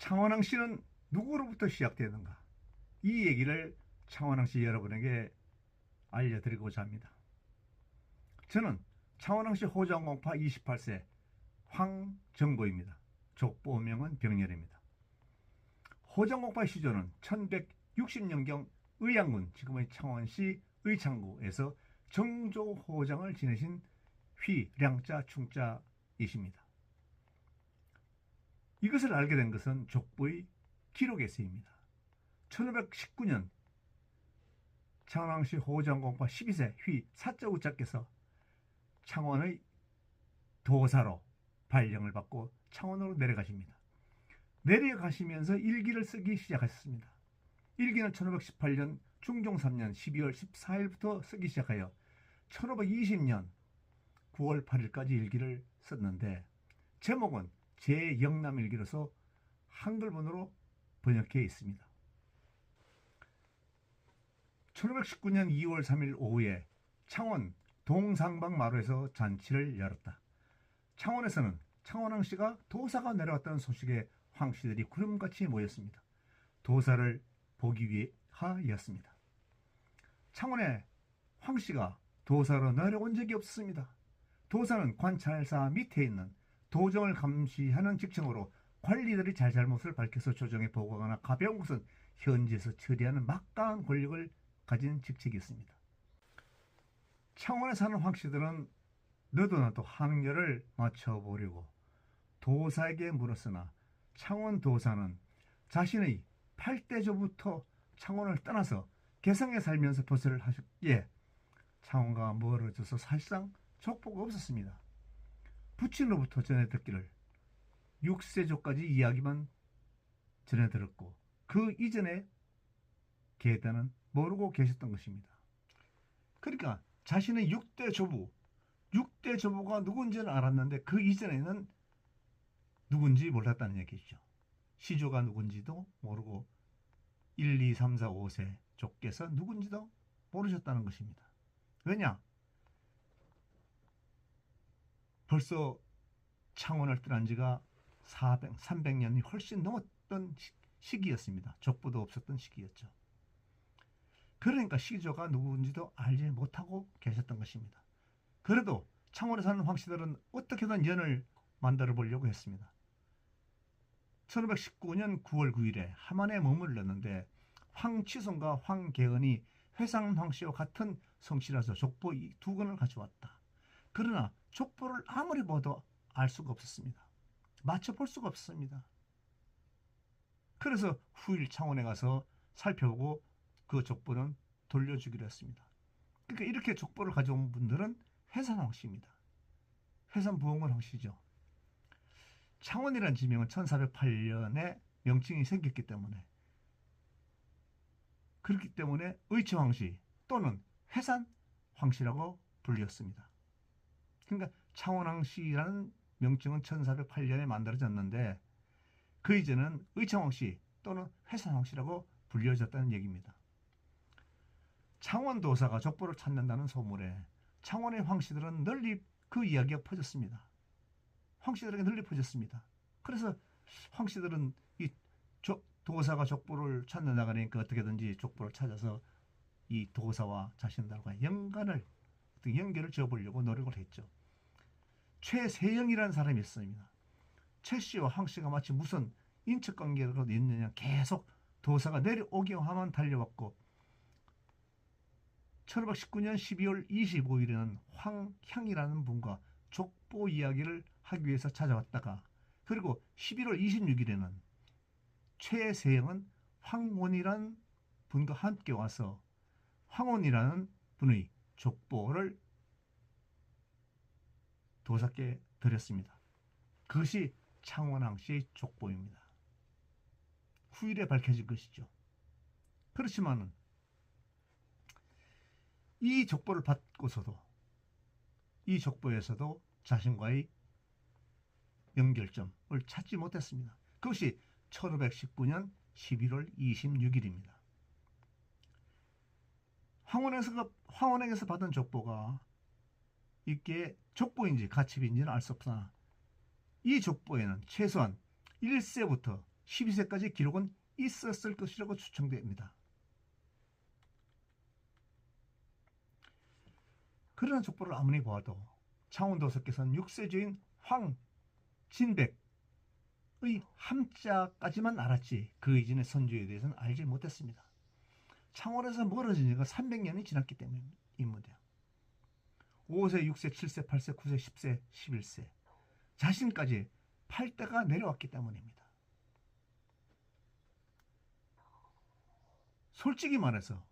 창원왕 씨는 누구로부터 시작되는가? 이 얘기를 창원왕 씨 여러분에게 알려드리고자 합니다. 저는 창원왕 씨 호정공파 28세 황정보입니다. 족보명은 병렬입니다. 호정공파 시조는 1160년경 의양군, 지금의 창원시 의창구에서 정조호장을 지내신 휘량자 충자이십니다. 이것을 알게 된 것은 족보의 기록에서입니다. 1519년 창원왕씨 호정공파 12세 휘 사자우자께서 창원의 도사로 발령을 받고 창원으로 내려가십니다. 내려가시면서 일기를 쓰기 시작하셨습니다. 일기는 1518년 중종 3년 12월 14일부터 쓰기 시작하여 1520년 9월 8일까지 일기를 썼는데 제목은 제영남일기로서 한글본으로 번역해 있습니다. 1519년 2월 3일 오후에 창원 동상방 마루에서 잔치를 열었다. 창원에서는 창원왕씨가 도사가 내려왔다는 소식에 황씨들이 구름같이 모였습니다. 도사를 보기 위하였습니다. 창원에 황씨가 도사로 내려온 적이 없습니다. 도사는 관찰사 밑에 있는 도정을 감시하는 직책으로 관리들이 잘잘못을 밝혀서 조정에 보고하거나 가벼운 것은 현지에서 처리하는 막강한 권력을 가진 직책이었습니다. 창원에 사는 황씨들은 너도 나도 항렬을 맞춰보려고 도사에게 물었으나 창원 도사는 자신의 8대조부터 창원을 떠나서 개성에 살면서 버스를 하셨기에 창원과 멀어져서 사실상 족보가 없었습니다. 부친으로부터 전해 듣기를 6세조까지 이야기만 전해 들었고 그 이전에 계단은 모르고 계셨던 것입니다. 그러니까 자신의 6대 조부가 누군지는 알았는데 그 이전에는 누군지 몰랐다는 얘기죠. 시조가 누군지도 모르고 1, 2, 3, 4, 5세 족께서 누군지도 모르셨다는 것입니다. 왜냐? 벌써 창원을 떠난 지가 300년이 훨씬 넘었던 시기였습니다. 족보도 없었던 시기였죠. 그러니까 시조가 누군지도 알지 못하고 계셨던 것입니다. 그래도 창원에 사는 황씨들은 어떻게든 연을 만들어 보려고 했습니다. 1519년 9월 9일에 함안에 머물렀는데 황치손과 황계은이 회상 황씨와 같은 성씨라서 족보 두 권을 가져왔다. 그러나 족보를 아무리 봐도 알 수가 없었습니다. 맞춰볼 수가 없습니다. 그래서 후일 창원에 가서 살펴보고 그 족보는 돌려주기로 했습니다. 그러니까 이렇게 족보를 가져온 분들은 회산 황씨입니다. 회산 부원군 황씨죠. 창원이라는 지명은 1408년에 명칭이 생겼기 때문에 그렇기 때문에 의치 황씨 또는 회산 황씨라고 불렸습니다. 그러니까 창원 황씨라는 명칭은 1408년에 만들어졌는데 그 이전은 의청 황씨 또는 회산 황씨라고 불려졌다는 얘기입니다. 창원 도사가 족보를 찾는다는 소문에 창원의 황씨들은 널리 그 이야기가 퍼졌습니다. 황씨들에게 널리 퍼졌습니다. 그래서 황씨들은 이 도사가 족보를 찾는다 그러니까 어떻게든지 족보를 찾아서 이 도사와 자신들과 연결을 지어보려고 노력을 했죠. 최세영이라는 사람이 있습니다. 최씨와 황씨가 마치 무슨 인척관계로 있느냐 계속 도사가 내려오기만 하면 달려왔고 1519년 12월 25일에는 황향이라는 분과 족보 이야기를 하기 위해서 찾아왔다가 그리고 11월 26일에는 최세영은 황원이라는 분과 함께 와서 황원이라는 분의 족보를 도사께 드렸습니다. 그것이 창원왕씨의 족보입니다. 후일에 밝혀진 것이죠. 그렇지만 이 족보를 받고서도 이 족보에서도 자신과의 연결점을 찾지 못했습니다. 그것이 1519년 11월 26일입니다. 황원에게서 받은 족보가 이게 족보인지 가첩인지는 알 수 없으나 이 족보에는 최소한 1세부터 12세까지 기록은 있었을 것이라고 추정됩니다. 그러나 족보를 아무리 보아도 창원도서께서는 6세주인 황진백의 함자까지만 알았지 그 이전의 선조에 대해서는 알지 못했습니다. 창원에서 멀어진 지가 300년이 지났기 때문입니다. 5세, 6세, 7세, 8세, 9세, 10세, 11세 자신까지 8대가 내려왔기 때문입니다. 솔직히 말해서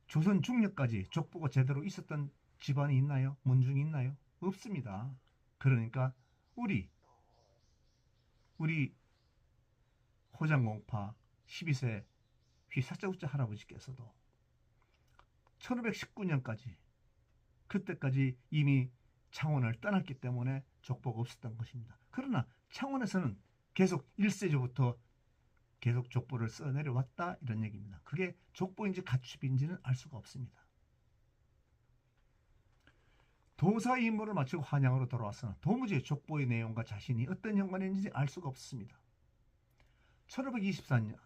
조선 중력까지 족보가 제대로 있었던 집안이 있나요? 문중이 있나요? 없습니다. 그러니까 우리 호장공파 12세 휘사자우자 할아버지께서도 1519년까지 그때까지 이미 창원을 떠났기 때문에 족보가 없었던 것입니다. 그러나 창원에서는 계속 1세조부터 계속 족보를 써내려왔다 이런 얘기입니다. 그게 족보인지 가축인지는 알 수가 없습니다. 도사 임무를 마치고 한양으로 돌아왔으나 도무지 족보의 내용과 자신이 어떤 연관인지 알 수가 없습니다. 1524년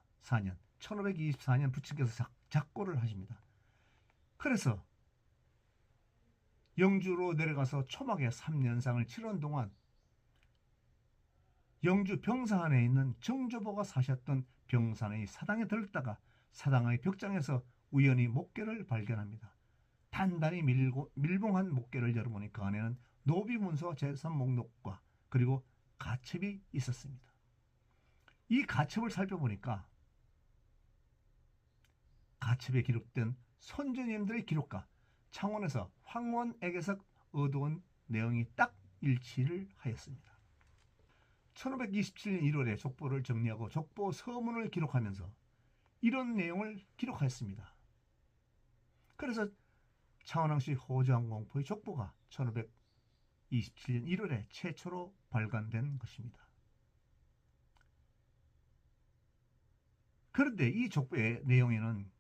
부친께서 작고를 하십니다. 그래서 영주로 내려가서 초막에 3년상을 치른 동안 영주 병사안에 있는 정조보가 사셨던 병산의 사당에 들렀다가 사당의 벽장에서 우연히 목계를 발견합니다. 단단히 밀봉한 목계를 열어보니 그 안에는 노비문서와 재산 목록과 그리고 가첩이 있었습니다. 이 가첩을 살펴보니까 가첩에 기록된 선조님들의 기록과 창원에서 황원에게서 얻어온 내용이 딱 일치를 하였습니다. 1527년 1월에 족보를 정리하고 족보 서문을 기록하면서 이런 내용을 기록하였습니다. 그래서 창원왕씨 호장공포의 족보가 1527년 1월에 최초로 발간된 것입니다. 그런데 이 족보의 내용에는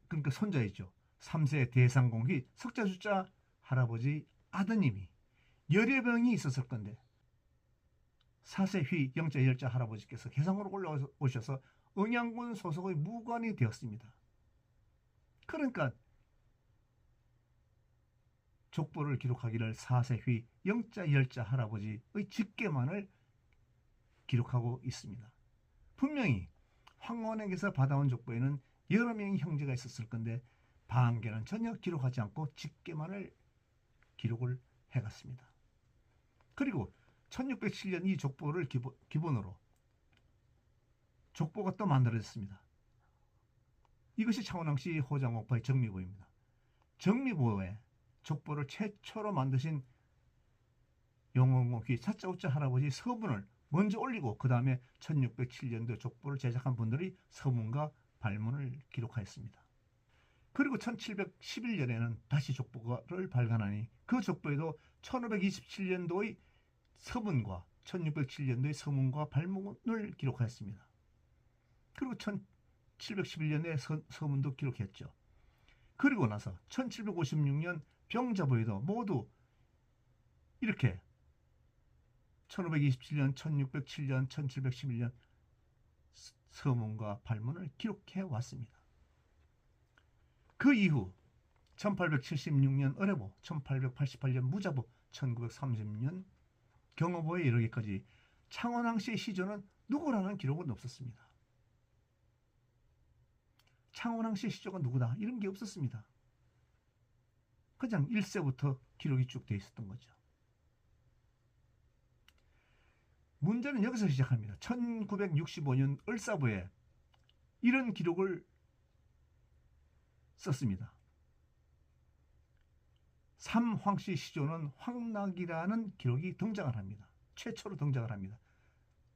그러니까 손자이죠. 3세 대상공기 석자주자 할아버지 아드님이 열애병이 있었을 건데 4세 휘 영자 열자 할아버지께서 개성으로 올라오셔서 응양군 소속의 무관이 되었습니다. 그러니까 족보를 기록하기를 4세 휘 영자 열자 할아버지의 직계만을 기록하고 있습니다. 분명히 황원에게서 받아온 족보에는 여러 명의 형제가 있었을 건데 방계는 전혀 기록하지 않고 직계만을 기록을 해갔습니다. 그리고 1607년 이 족보를 기본으로 족보가 또 만들어졌습니다. 이것이 창원왕씨 호장공파의 정미보입니다. 정미보에 족보를 최초로 만드신 영원공기 사자우자 할아버지 서문을 먼저 올리고 그 다음에 1607년도 족보를 제작한 분들이 서문과 발문을 기록하였습니다. 그리고 1711년에는 다시 족보를 발간하니 그 족보에도 1527년도의 서문과 1607년도의 서문과 발문을 기록하였습니다. 그리고 1711년에 서문도 기록했죠. 그리고 나서 1756년 병자보에도 모두 이렇게 1527년, 1607년, 1711년 서문과 발문을 기록해 왔습니다. 그 이후 1876년 을해보, 1888년 무자보, 1930년 경호보에 이르기까지 창원왕씨의 시조는 누구라는 기록은 없었습니다. 창원왕씨의 시조가 누구다 이런 게 없었습니다. 그냥 1세부터 기록이 쭉 되어 있었던 거죠. 문제는 여기서 시작합니다. 1965년 을사부에 이런 기록을 썼습니다. 삼황씨 시조는 황락이라는 기록이 등장을 합니다. 최초로 등장을 합니다.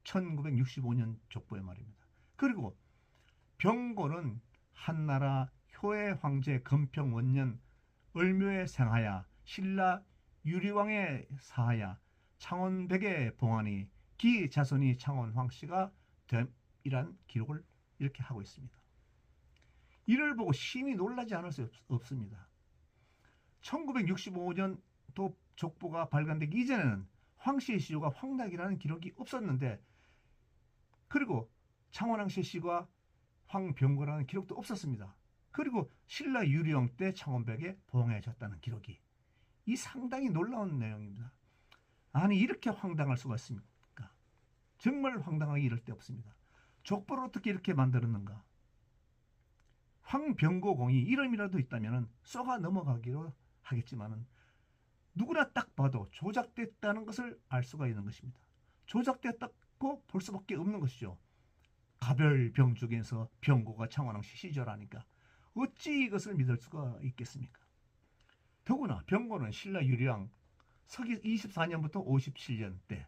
1965년 족보에 말입니다. 그리고 병고는 한나라 효의 황제 금평 원년 을묘에 생하야 신라 유리왕의 사하야 창원백의 봉안이 기 자손이 창원 황씨가 됨이란 기록을 이렇게 하고 있습니다. 이를 보고 심히 놀라지 않을 수 없습니다. 1965년도 족보가 발간되기 이전에는 황씨의 시조가 황낙이라는 기록이 없었는데, 그리고 창원왕씨의 시가 황병고라는 기록도 없었습니다. 그리고 신라 유령 때 창원벽에 봉해졌다는 기록이, 이 상당히 놀라운 내용입니다. 아니 이렇게 황당할 수가 있습니까? 정말 황당하게 이럴 데 없습니다. 족보를 어떻게 이렇게 만들었는가? 황병고공이 이름이라도 있다면 쏘가 넘어가기로 하겠지만은 누구나 딱 봐도 조작됐다는 것을 알 수가 있는 것입니다. 조작됐다고 볼 수밖에 없는 것이죠. 가별병 중에서 병고가 창원왕씨 시절하니까 어찌 이것을 믿을 수가 있겠습니까? 더구나 병고는 신라 유령 서기 24년부터 57년 때,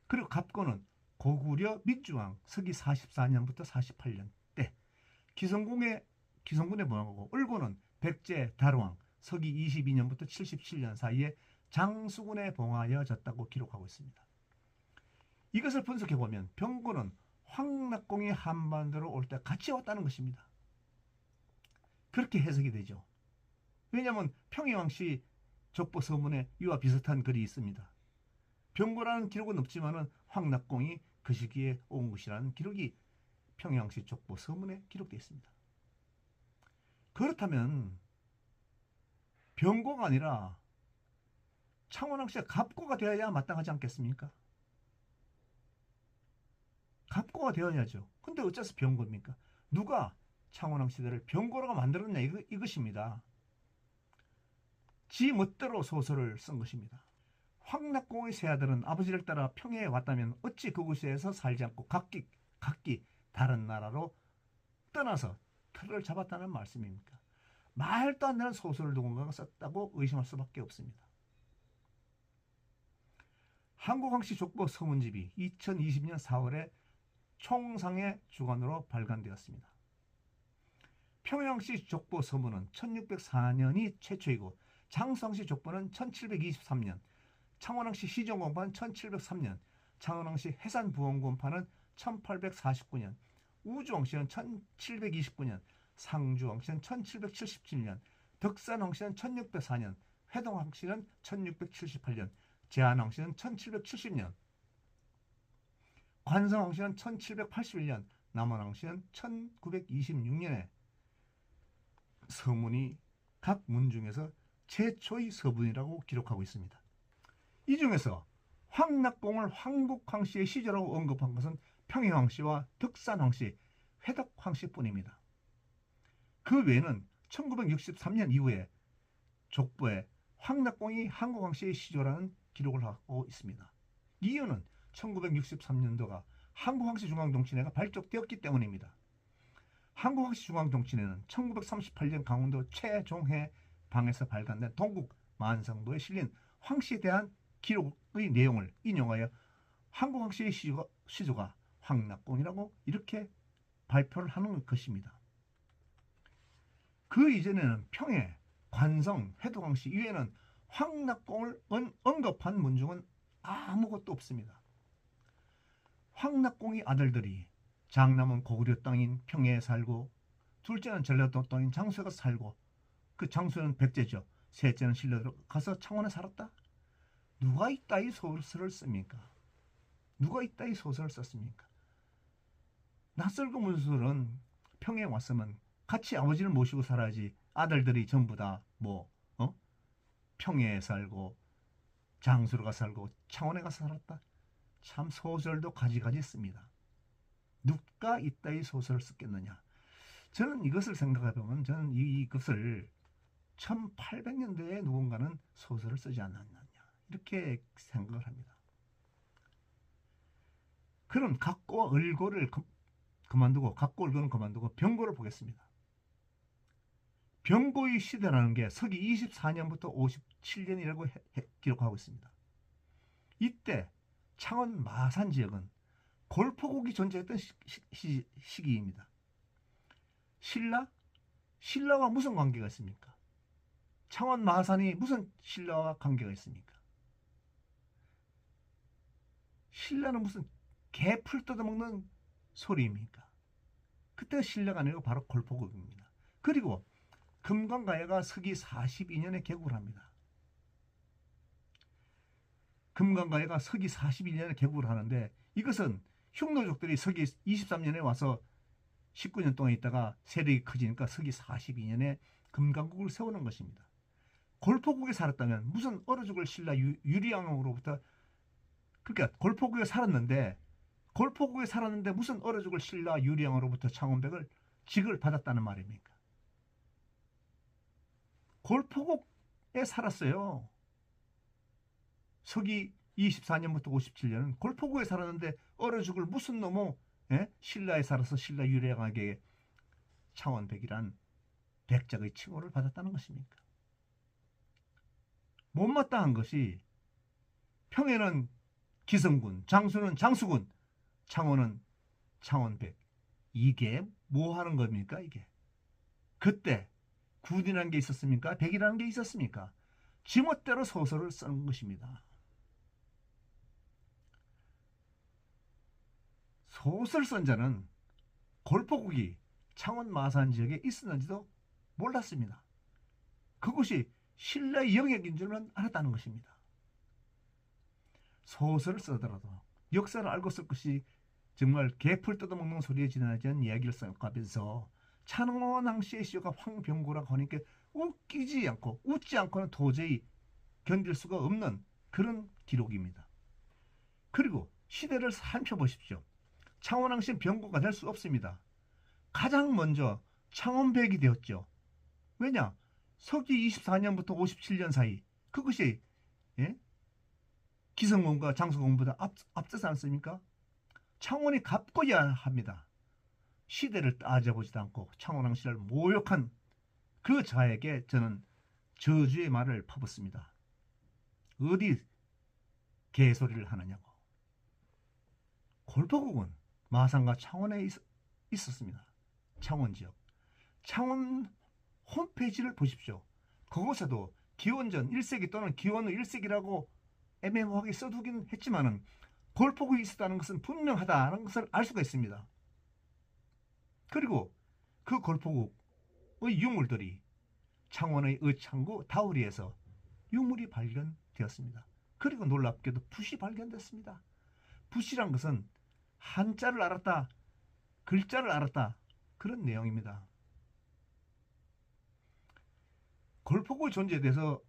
그리고 갑고는 고구려 민중왕 서기 44년부터 48년 때 기성군에 봉하고, 을고는 백제 다루왕 서기 22년부터 77년 사이에 장수군에 봉하여졌다고 기록하고 있습니다. 이것을 분석해보면 병고는 황낙공이 한반도로 올 때 같이 왔다는 것입니다. 그렇게 해석이 되죠. 왜냐하면 평해왕씨 족보서문에 이와 비슷한 글이 있습니다. 병고라는 기록은 없지만 황낙공이 그 시기에 온 것이라는 기록이 평해왕씨 족보서문에 기록되어 있습니다. 그렇다면 병고가 아니라 창원왕씨가 갑고가 되어야 마땅하지 않겠습니까? 갑고가 되어야죠. 근데 어째서 병고입니까? 누가 창원왕 시대를 병고라고 만들었냐, 이것입니다. 지 멋대로 소설을 쓴 것입니다. 황낙공의 세 아들은 아버지를 따라 평해에 왔다면 어찌 그곳에서 살지 않고 각기 다른 나라로 떠나서 틀을 잡았다는 말씀입니까? 말도 안 되는 소설을 누군가가 썼다고 의심할 수밖에 없습니다. 한국왕씨 족보 서문집이 2020년 4월에 총상의 주관으로 발간되었습니다. 평해왕씨 족보 서문은 1604년이 최초이고, 장수왕씨 족보는 1723년, 창원왕씨 시정공판은 1703년, 창원왕씨 해산부원공판은 1849년, 우주왕씨는 1729년, 상주왕씨는 1777년, 덕산왕씨는 1604년, 회동왕씨는 1678년, 제한왕씨는 1770년, 관성왕씨는 1781년, 남원왕씨는 1926년에 서문이 각 문 중에서 최초의 서문이라고 기록하고 있습니다. 이 중에서 황낙공을 황국황씨의 시조라고 언급한 것은 평해황씨와 덕산황씨, 회덕황씨뿐입니다. 그 외에는 1963년 이후에 족보에 황낙공이 한국황씨의 시조라는 기록을 하고 있습니다. 이유는 1963년도가 한국황씨 중앙정치회가 발족되었기 때문입니다. 한국황씨 중앙정치회는 1938년 강원도 최종해 방에서 발간된 동국 만성도에 실린 황씨에 대한 기록의 내용을 인용하여 한국황씨의 시조가 황낙공이라고 이렇게 발표를 하는 것입니다. 그 이전에는 평해, 관성, 회동황씨 이외에는 황낙공을 언급한 문중은 아무것도 없습니다. 황낙공의 아들들이 장남은 고구려 땅인 평해에 살고, 둘째는 전라도 땅인 장수에 가서 살고, 그 장수는 백제죠. 셋째는 신라로 가서 창원에 살았다. 누가 이따위 소설을 씁니까? 누가 이따위 소설을 썼습니까? 낯설고 문술은 평해에 왔으면 같이 아버지를 모시고 살아야지. 아들들이 전부 다 평해에 살고 장수로 가서 살고 창원에 가서 살았다. 참 소설도 가지가지 씁니다. 누가 이따위 소설을 썼겠느냐? 저는 이것을 생각해보면 저는 이것을 1800년대에 누군가는 소설을 쓰지 않았느냐 이렇게 생각을 합니다. 그럼 각고와 을고를 그만두고, 각고 을고는 그만두고 병고를 보겠습니다. 병고의 시대라는 게 서기 24년부터 57년이라고 기록하고 있습니다. 이때 창원 마산 지역은 골포국이 존재했던 시기입니다. 신라와 무슨 관계가 있습니까? 창원 마산이 무슨 신라와 관계가 있습니까? 신라는 무슨 개풀 뜯어먹는 소리입니까? 그때 신라가 아니고 바로 골포국입니다. 그리고 금강가야가 서기 42년에 개국을 합니다. 금강가야가 서기 42년에 개국을 하는데 이것은 흉노족들이 서기 23년에 와서 19년 동안 있다가 세력이 커지니까 서기 42년에 금강국을 세우는 것입니다. 골포국에 살았다면 무슨 얼어 죽을 신라 유리왕으로부터, 그러니까 골포국에 살았는데 무슨 얼어 죽을 신라 유리왕으로부터 창원백을 직을 받았다는 말입니까? 골포국에 살았어요. 서기 24년부터 57년은 골포구에 살았는데 얼어 죽을 무슨 놈의 신라에 살아서 신라 유리왕에게 창원백이란 백작의 칭호를 받았다는 것입니까? 못마땅한 것이 평에는 기성군, 장수는 장수군, 창원은 창원백. 이게 뭐 하는 겁니까 이게? 그때 군이라는 게 있었습니까? 백이라는 게 있었습니까? 지멋대로 소설을 쓰는 것입니다. 소설 쓴 자는 골포국이 창원 마산 지역에 있었는지도 몰랐습니다. 그것이 신라의 영역인 줄만 알았다는 것입니다. 소설을 쓰더라도 역사를 알고 쓸 것이 정말 개풀 뜯어먹는 소리에 지나지 않은 이야기를 써가면서 창원왕 씨의 시조가 황병구라고 하니까 웃기지 않고 웃지 않고는 도저히 견딜 수가 없는 그런 기록입니다. 그리고 시대를 살펴보십시오. 창원왕 씨는 병구가 될 수 없습니다. 가장 먼저 창원백이 되었죠. 왜냐? 서기 24년부터 57년 사이 그것이 기성공과 장수공보다 앞서지 않습니까? 창원이 갚고야 합니다. 시대를 따져보지도 않고 창원왕 씨를 모욕한 그 자에게 저는 저주의 말을 퍼붓습니다. 어디 개소리를 하느냐고. 골포국은 마산과 창원에 있었습니다. 창원 지역. 창원 홈페이지를 보십시오. 그곳에도 기원전 1세기 또는 기원 후 1세기라고 애매모호하게 써두긴 했지만은 골포국이 있었다는 것은 분명하다는 것을 알 수가 있습니다. 그리고 그 골포국의 유물들이 창원의 의창구 다우리에서 유물이 발견되었습니다. 그리고 놀랍게도 붓이 발견됐습니다. 붓이란 것은 한자를 알았다, 글자를 알았다, 그런 내용입니다. 골포국의 존재에 대해서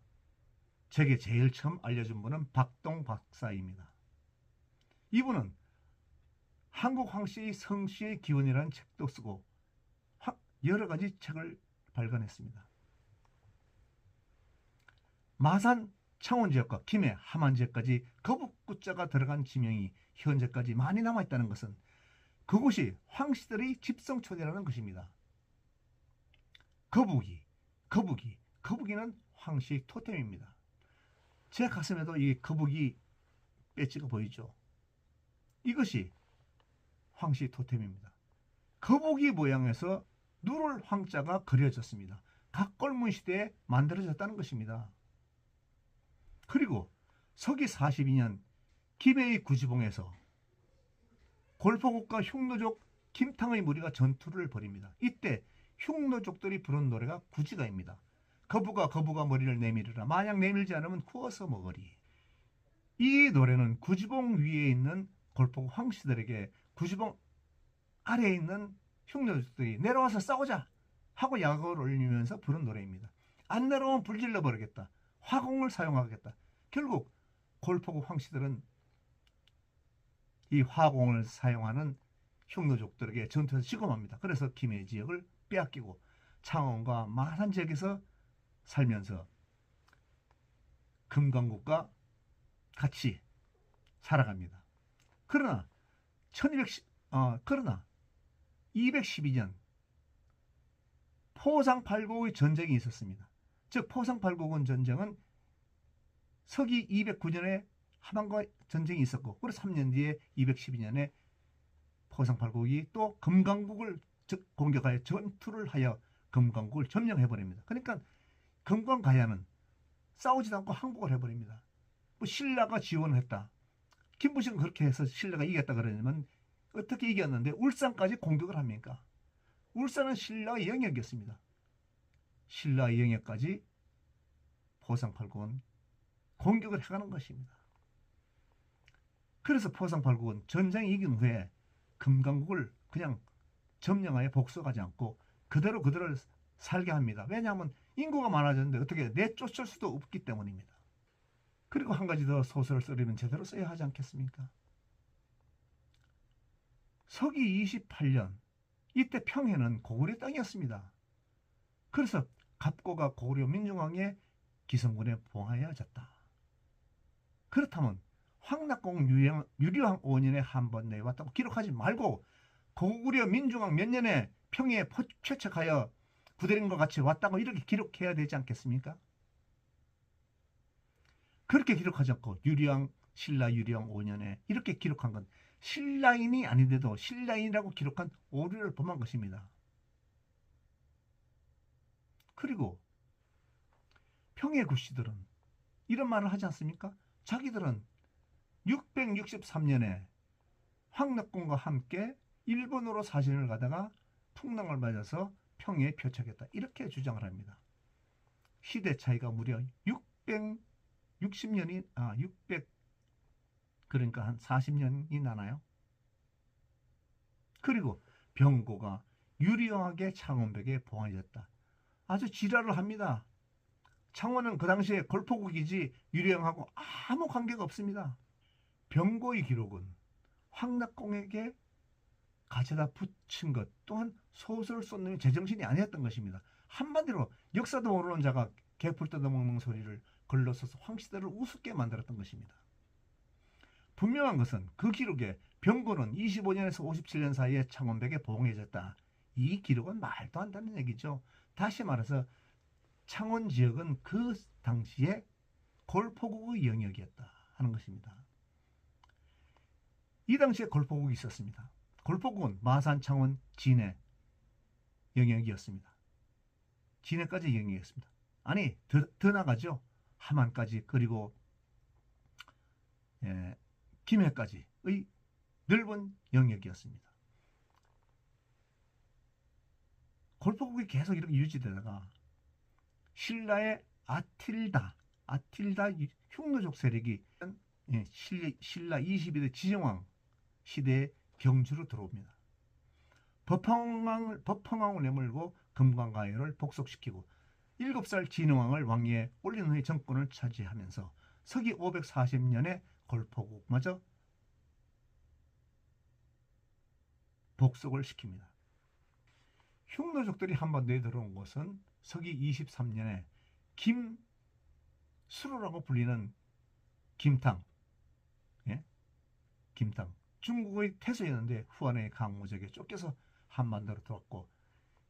제게 제일 처음 알려준 분은 박동 박사입니다. 이분은 한국 황씨의 성씨의 기원이라는 책도 쓰고 여러 가지 책을 발간했습니다. 마산 창원 지역과 김해 함안 지역까지 거북구자가 들어간 지명이 현재까지 많이 남아있다는 것은 그곳이 황씨들의 집성촌이라는 것입니다. 거북이는 황씨의 토템입니다. 제 가슴에도 이 거북이 배지가 보이죠. 이것이 황씨 토템입니다. 거북이 모양에서 누를 황자가 그려졌습니다. 각골문 시대에 만들어졌다는 것입니다. 그리고 서기 42년 김해의 구지봉에서 골포국과 흉노족 김탕의 무리가 전투를 벌입니다. 이때 흉노족들이 부른 노래가 구지가입니다. 거부가 머리를 내밀으라. 만약 내밀지 않으면 구워서 먹으리. 이 노래는 구지봉 위에 있는 골포국 황씨들에게 구지봉 아래에 있는 흉노족들이 내려와서 싸우자 하고 야곡을 올리면서 부른 노래입니다. 안 내려오면 불질러 버리겠다. 화공을 사용하겠다. 결국 골포국 황씨들은 이 화공을 사용하는 흉노족들에게 전투에서 지검합니다. 그래서 김해 지역을 빼앗기고 창원과 마산 지역에서 살면서 금강국과 같이 살아갑니다. 그러나 212년 포상팔국의 전쟁이 있었습니다. 즉 포상팔국은 전쟁은 서기 209년에 함안과 전쟁이 있었고 그리고 3년 뒤에 212년에 포상팔국이 또 금강국을 공격하여 전투를 하여 금강국을 점령해버립니다. 그러니까 금강가야는 싸우지도 않고 항복을 해버립니다. 뭐 신라가 지원을 했다. 김부식은 그렇게 해서 신라가 이겼다 그러냐면 어떻게 이겼는데 울산까지 공격을 합니까? 울산은 신라의 영역이었습니다. 신라의 영역까지 포상팔국은 공격을 해가는 것입니다. 그래서 포상팔국은 전쟁이 이긴 후에 금강국을 그냥 점령하여 복수하지 않고 그대로 살게 합니다. 왜냐하면 인구가 많아졌는데 어떻게 내쫓을 수도 없기 때문입니다. 그리고 한 가지 더 소설을 쓰려면 제대로 써야 하지 않겠습니까? 서기 28년 이때 평해는 고구려 땅이었습니다. 그래서 갑고가 고구려 민중왕의 기성군에 봉하여졌다. 그렇다면 황낙공 유리왕 5년에 한 번 내왔다고 기록하지 말고 고구려 민중왕 몇 년에 평해에 최척하여 구대림과 같이 왔다고 이렇게 기록해야 되지 않겠습니까? 그렇게 기록하지 않고 신라 유리왕 5년에 이렇게 기록한 건 신라인이 아닌데도 신라인이라고 기록한 오류를 범한 것입니다. 그리고 평해 구시들은 이런 말을 하지 않습니까? 자기들은 663년에 황낙공과 함께 일본으로 사신을 가다가 풍랑을 맞아서 평해에 표착했다. 이렇게 주장을 합니다. 시대 차이가 무려 600 그러니까 한 40년이 나나요? 그리고 병고가 유리왕에게 창원백에 봉하였다. 아주 지랄을 합니다. 창원은 그 당시에 골포국이지 유리왕하고 아무 관계가 없습니다. 병고의 기록은 황낙공에게 가져다 붙인 것 또한 소설을 쓴 놈이 제정신이 아니었던 것입니다. 한마디로 역사도 모르는 자가 개풀 뜯어먹는 소리를 글로 써서 황시대를 우습게 만들었던 것입니다. 분명한 것은 그 기록에 병고는 25년에서 57년 사이에 창원백에 봉해졌다. 이 기록은 말도 안 되는 얘기죠. 다시 말해서 창원 지역은 그 당시에 골포국의 영역이었다 하는 것입니다. 이 당시에 골포국이 있었습니다. 골포국은 마산, 창원, 진해 영역이었습니다. 진해까지 영역이었습니다. 아니 더 나가죠. 함안까지 그리고 김해까지의 넓은 영역이었습니다. 골포국이 계속 이렇게 유지되다가 신라의 아틸다 흉노족 세력이 신라 22대 지정왕 시대에 경주로 들어옵니다. 법황왕을 내몰고 금강가요를 복속시키고 7살 진흥왕을 왕위에 올린 후에 정권을 차지하면서 서기 540년에 골포국마저 복속을 시킵니다. 흉노족들이 한반도에 들어온 것은 서기 23년에 김수로라고 불리는 김탕, 김탕 중국의 태수였는데 후한의 강무적에 쫓겨서 한반도로 들어왔고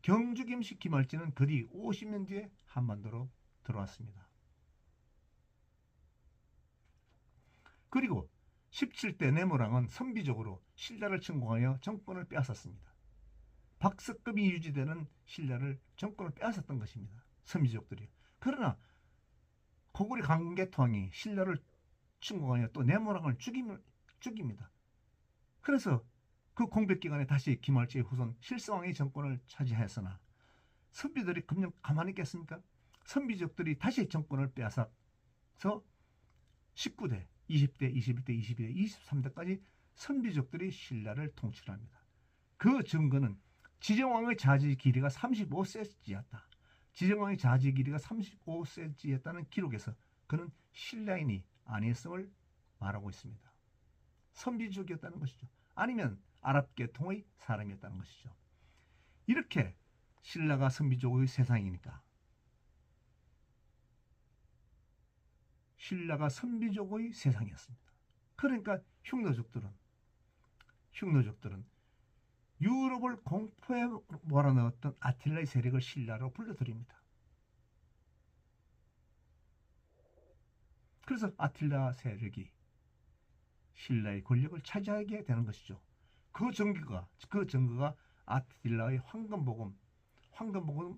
경주 김씨 김할지는 그 뒤 50년 뒤에 한반도로 들어왔습니다. 그리고 17대 내모랑은 선비적으로 신라를 침공하여 정권을 빼앗았습니다. 박석급이 유지되는 신라를 정권을 빼앗았던 것입니다. 선비족들이. 그러나 고구려 강개토왕이 신라를 침공하여 또 내모랑을 죽입니다. 그래서 그 공백기간에 다시 김할지의 후손 실성왕이 정권을 차지하였으나 선비들이 그냥 가만히 있겠습니까? 선비족들이 다시 정권을 빼앗아서 19대, 20대, 21대, 22대, 23대까지 선비족들이 신라를 통치합니다. 그 증거는 지정왕의 자지 길이가 35cm였다. 지정왕의 자지 길이가 35cm였다는 기록에서 그는 신라인이 아니었음을 말하고 있습니다. 선비족이었다는 것이죠. 아니면 아랍계통의 사람이었다는 것이죠. 이렇게 신라가 선비족의 세상이니까 신라가 선비족의 세상이었습니다. 그러니까 흉노족들은 유럽을 공포에 몰아넣었던 아틸라의 세력을 신라로 불러들입니다. 그래서 아틸라 세력이 신라의 권력을 차지하게 되는 것이죠. 그 증거가 아틸라의 황금복음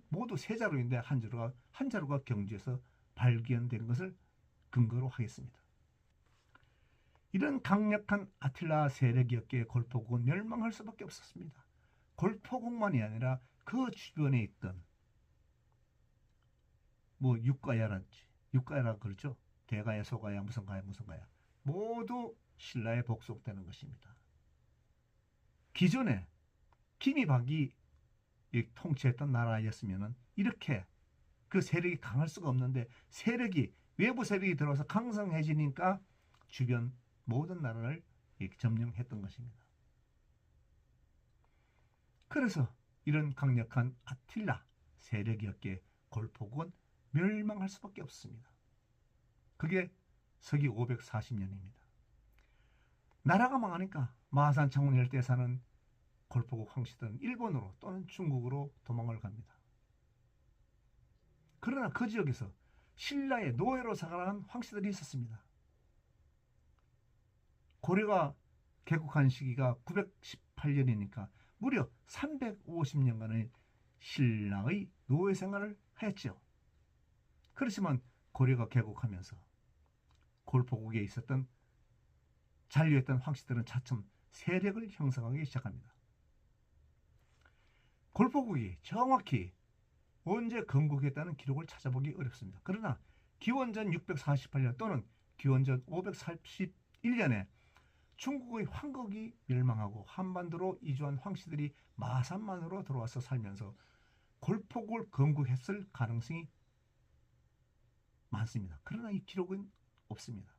모두 세 자루인데 한 자루가 경주에서 발견된 것을 근거로 하겠습니다. 이런 강력한 아틸라 세력이었기에 골포국은 멸망할 수밖에 없었습니다. 골포국만이 아니라 그 주변에 있던 육가야라 그러죠. 대가야, 소가야, 무슨 가야 모두 신라에 복속되는 것입니다. 기존에 김이박이 통치했던 나라였으면 이렇게 그 세력이 강할 수가 없는데 외부 세력이 들어와서 강성해지니까 주변 모든 나라를 점령했던 것입니다. 그래서 이런 강력한 아틸라 세력이었기에 골포국은 멸망할 수밖에 없습니다. 그게 서기 540년입니다. 나라가 망하니까 마산 창원 일대에 사는 골포국 황씨들은 일본으로 또는 중국으로 도망을 갑니다. 그러나 그 지역에서 신라의 노예로 살아가는 황씨들이 있었습니다. 고려가 개국한 시기가 918년이니까 무려 350년간의 신라의 노예 생활을 했죠. 그렇지만 고려가 개국하면서 골포국에 있었던 잔류했던 황씨들은 차츰 세력을 형성하기 시작합니다. 골포국이 정확히 언제 건국했다는 기록을 찾아보기 어렵습니다. 그러나 기원전 648년 또는 기원전 541년에 중국의 황국이 멸망하고 한반도로 이주한 황씨들이 마산만으로 들어와서 살면서 골포국을 건국했을 가능성이 많습니다. 그러나 이 기록은 없습니다.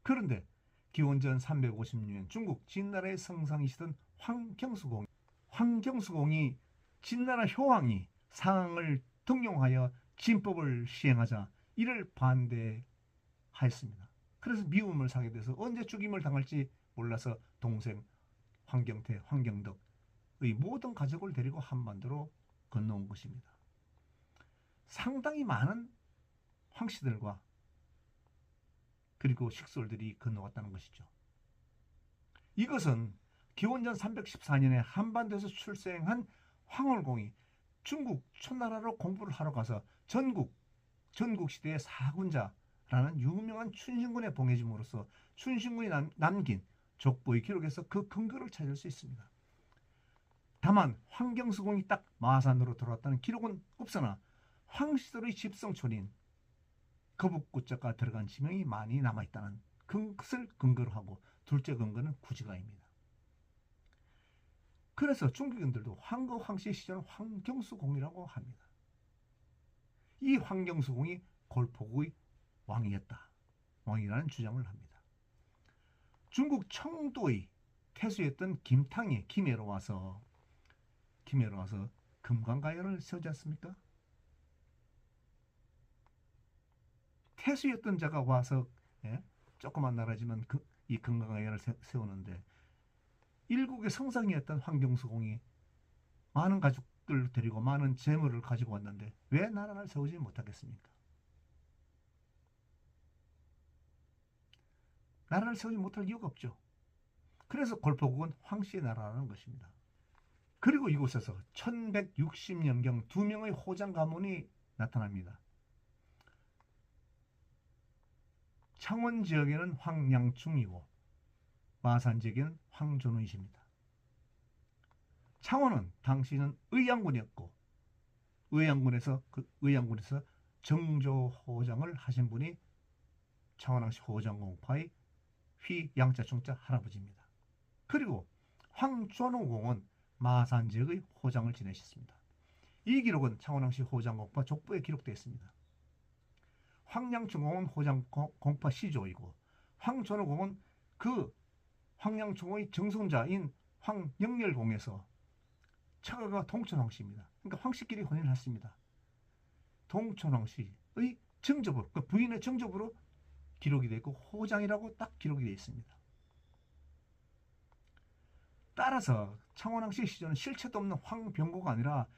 그런데 기원전 356년 중국 진나라의 성상이시던 황경수공이 진나라 효왕이 상을 등용하여 진법을 시행하자 이를 반대하였습니다. 그래서 미움을 사게 돼서 언제 죽임을 당할지 몰라서 동생 황경태, 황경덕의 모든 가족을 데리고 한반도로 건너온 것입니다. 상당히 많은 황씨들과 그리고 식솔들이 건너왔다는 것이죠. 이것은 기원전 314년에 한반도에서 출생한 황홀공이 중국 초나라로 공부를 하러 가서 전국시대의 사군자라는 유명한 춘신군에 봉해짐으로써 춘신군이 남긴 족보의 기록에서 그 근거를 찾을 수 있습니다. 다만 황경수공이 딱 마산으로 들어왔다는 기록은 없으나 황씨들의 집성촌인 거북구자가 들어간 지명이 많이 남아있다는 것을 근거로 하고 둘째 근거는 구지가입니다. 그래서 중국인들도 황씨 시절은 황경수공이라고 합니다. 이 황경수공이 골포국의 왕이라는 주장을 합니다. 중국 청도의 태수였던 김탕이 김해로 와서 금강가연을 세우지 않습니까? 태수였던 자가 와서 조그만 나라지만 이 금강가연을 세우는데 일국의 성상이었던 황경수공이 많은 가족들 데리고 많은 재물을 가지고 왔는데 왜 나라를 세우지 못하겠습니까? 나라를 세우지 못할 이유가 없죠. 그래서 골포국은 황씨의 나라라는 것입니다. 그리고 이곳에서 1160년경 두 명의 호장 가문이 나타납니다. 창원 지역에는 황양충이고 마산 지역에는 황존의십니다. 창원은 당시는 의양군이었고 의양군에서 정조호장을 하신 분이 창원왕씨 호정공파의 휘양자 중자 할아버지입니다. 그리고 황존호공은 마산 지역의 호장을 지내셨습니다. 이 기록은 창원왕씨 호장공파 족보에 기록되어 있습니다. 황양충공은 호장공파 시조이고 황존호공은 그 황양충의 정손자인 황영렬공에서 처가가 동천황씨입니다. 그러니까 황씨끼리 혼인을 했습니다. 동천황씨의 정조부로, 그 부인의 정조부로 기록이 되어 있고 호장이라고 딱 기록이 되어 있습니다. 따라서 창원왕씨 시조는 실체도 없는 황병고가 아니라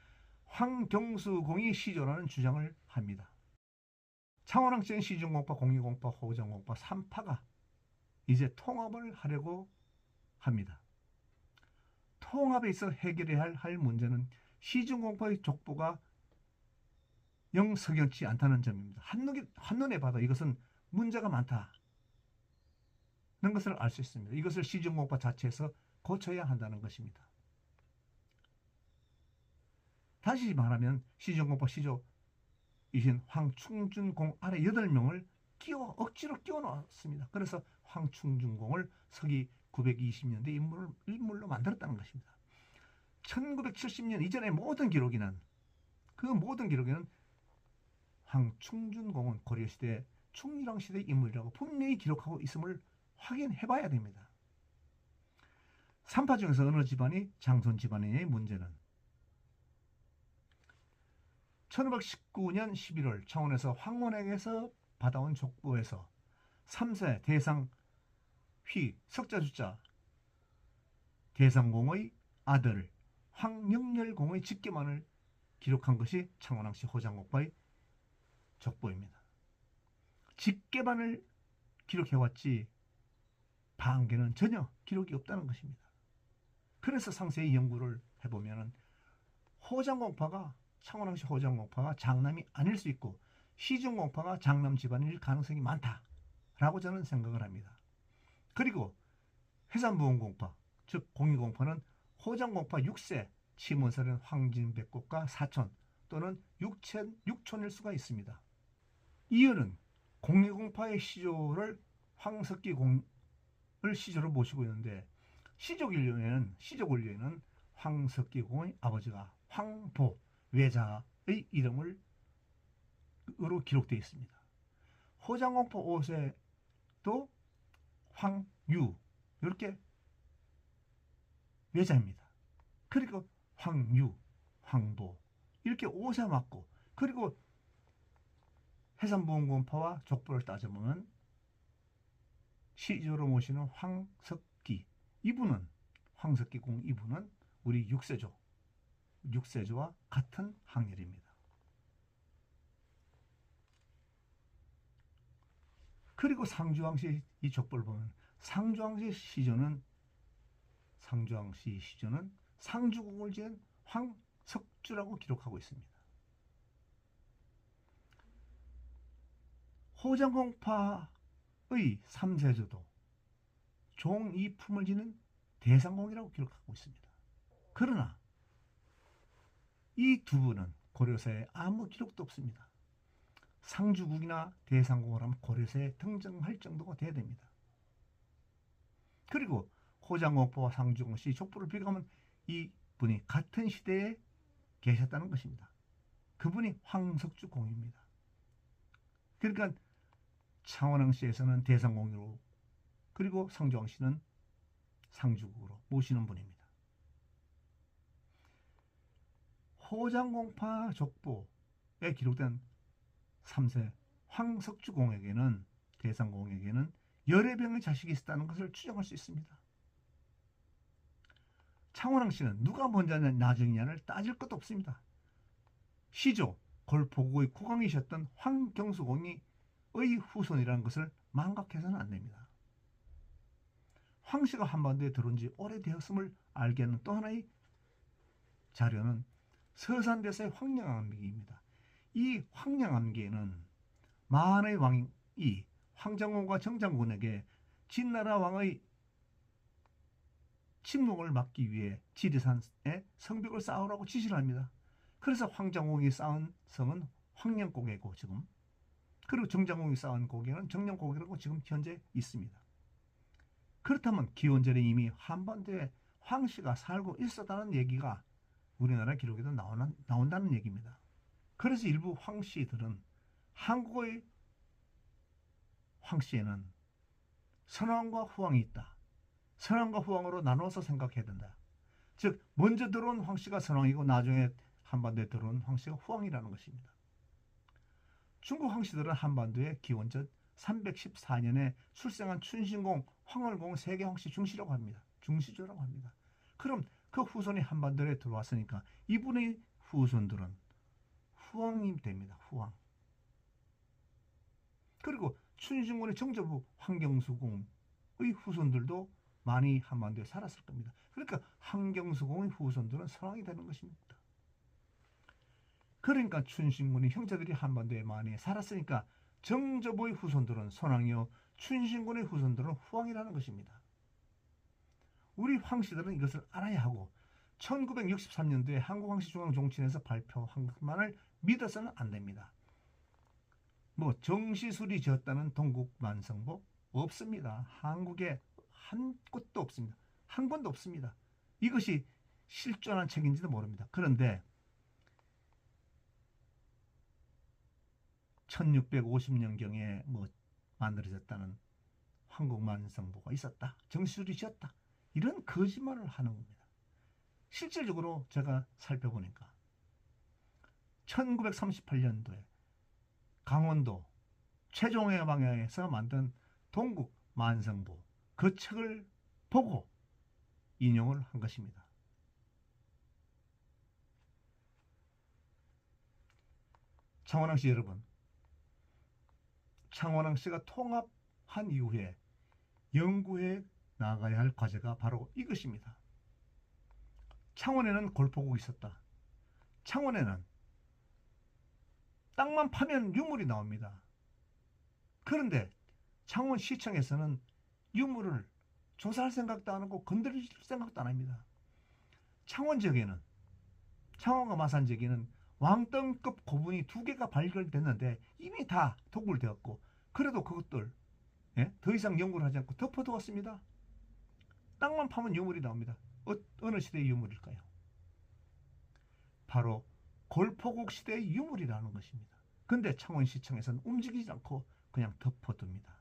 황경수공이 시조라는 주장을 합니다. 창원왕씨는 시중공파, 공유공파, 호정공파 3파가 이제 통합을 하려고 합니다. 통합에 있어 해결해야 할 문제는 시중공파의 족보가 영 석연치 않다는 점입니다. 한눈에 봐도 이것은 문제가 많다는 것을 알 수 있습니다. 이것을 시중공파 자체에서 고쳐야 한다는 것입니다. 다시 말하면 시중공파 시조 이신 황충준공 아래 8명을 억지로 끼워 넣었습니다. 그래서 황충준공을 서기 920년대 인물로 만들었다는 것입니다. 1970년 이전의 모든 기록에는 황충준공은 고려시대 충렬왕시대 인물이라고 분명히 기록하고 있음을 확인해 봐야 됩니다. 3파 중에서 어느 집안이 장손 집안의 문제는 1519년 11월 창원에서 황원에게서 받아온 족보에서 3세 대상 석자주자 대상공의 아들 황영렬공의 직계만을 기록한 것이 창원왕씨 호장곡파의 족보입니다. 직계만을 기록해왔지 반계는 전혀 기록이 없다는 것입니다. 그래서 상세히 연구를 해보면 창원왕씨 호장곡파가 장남이 아닐 수 있고 시중곡파가 장남 집안일 가능성이 많다라고 저는 생각을 합니다. 그리고 해산부원공파 즉 공의공파는 호장공파 6세 치문설은 황진백곡과 사촌 또는 육촌일 수가 있습니다. 이유는 공의공파의 시조를 황석기공을 시조로 모시고 있는데 시족인류에는 황석기공의 아버지가 황보 외자의 이름으로 기록되어 있습니다. 호장공파 5세도 황유 이렇게 외자입니다. 그리고 황유, 황보 이렇게 5세 맞고 그리고 해산부원공파와 족보를 따져보면 시조로 모시는 황석기 황석기공 이분은 우리 6세조와 같은 학렬입니다. 그리고 상주왕씨 이 족보를 보면 상주왕씨 시조는 상주국을 지은 황석주라고 기록하고 있습니다. 호장공파의 3세조도 종이품을 지는 대상공이라고 기록하고 있습니다. 그러나 이 두 분은 고려사에 아무 기록도 없습니다. 상주국이나 대상공을 하면 고려사에 등장할 정도가 돼야 됩니다. 그리고 호장공파와 상주공씨 족보를 비교하면 이 분이 같은 시대에 계셨다는 것입니다. 그분이 황석주공입니다. 그러니까 창원왕씨에서는 대상공으로 그리고 상주왕씨는 상주국으로 모시는 분입니다. 호장공파 족보에 기록된 3세 황석주공에게는 대상공에게는 열의 병의 자식이 있었다는 것을 추정할 수 있습니다. 창원왕씨는 누가 먼저냐 나중이냐를 따질 것도 없습니다. 시조 골포구의 국왕이셨던 황경수공의 후손이라는 것을 망각해서는 안 됩니다. 황씨가 한반도에 들어온 지 오래되었음을 알게 하는 또 하나의 자료는 서산대사의 황량암기입니다. 이 황량암기에는 만의 왕이 황장군과 정장군에게 진나라 왕의 침공을 막기 위해 지리산에 성벽을 쌓으라고 지시를 합니다. 그래서 황장공이 쌓은 성은 황량고개고 지금 그리고 정장공이 쌓은 고개는 정량고개라고 지금 현재 있습니다. 그렇다면 기원전에 이미 한반도에 황씨가 살고 있었다는 얘기가 우리나라 기록에도 나온다는 얘기입니다. 그래서 일부 황씨들은 한국의 황씨에는 선왕과 후왕이 있다. 선왕과 후왕으로 나눠서 생각해야 된다. 즉 먼저 들어온 황씨가 선왕이고 나중에 한반도에 들어온 황씨가 후왕이라는 것입니다. 중국 황씨들은 한반도에 기원전 314년에 출생한 춘신공, 황월공 세계 황씨 중시조라고 합니다. 그럼 그 후손이 한반도에 들어왔으니까 이분의 후손들은 후왕이 됩니다. 후왕. 그리고 춘신군의 정조부 황경수공의 후손들도 많이 한반도에 살았을 겁니다. 그러니까 황경수공의 후손들은 선왕이 되는 것입니다. 그러니까 춘신군의 형제들이 한반도에 많이 살았으니까 정조부의 후손들은 선왕이요 춘신군의 후손들은 후왕이라는 것입니다. 우리 황씨들은 이것을 알아야 하고 1963년도에 한국황씨중앙종친에서 발표한 것만을 믿어서는 안 됩니다. 뭐 정시술이 지었다는 동국 만성보 없습니다. 한국에 한 곳도 없습니다. 한 권도 없습니다. 이것이 실존한 책인지도 모릅니다. 그런데 1650년경에 뭐 만들어졌다는 한국만성보가 있었다. 정시술이 지었다. 이런 거짓말을 하는 겁니다. 실질적으로 제가 살펴보니까 1938년도에 강원도 최종회 방향에서 만든 동국 만성보 그 책을 보고 인용을 한 것입니다. 창원항 씨 여러분, 창원항 씨가 통합한 이후에 연구해 나가야 할 과제가 바로 이것입니다. 창원에는 골포국이 있었다. 창원에는 땅만 파면 유물이 나옵니다. 그런데 창원시청에서는 유물을 조사할 생각도 안 하고 건드릴 생각도 안 합니다. 창원 지역에는, 창원과 마산 지역에는 왕등급 고분이 2개가 발견됐는데 이미 다 도굴되었고, 그래도 그것들 더 이상 연구를 하지 않고 덮어두었습니다. 땅만 파면 유물이 나옵니다. 어느 시대의 유물일까요? 바로 골포국 시대의 유물이라는 것입니다. 근데 창원시청에서는 움직이지 않고 그냥 덮어둡니다.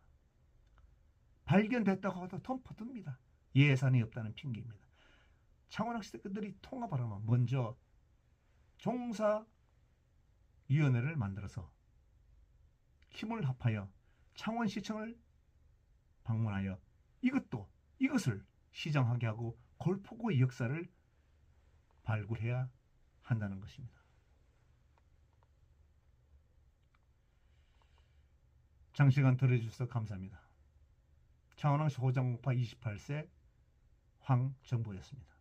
발견됐다고 하도 덮어둡니다. 예산이 없다는 핑계입니다. 창원학시대들이 통합을 하면 먼저 종사위원회를 만들어서 힘을 합하여 창원시청을 방문하여 이것을 시정하게 하고 골포구의 역사를 발굴해야 한다는 것입니다. 장시간 들어주셔서 감사합니다. 창원항 소장목파 28세 황정보였습니다.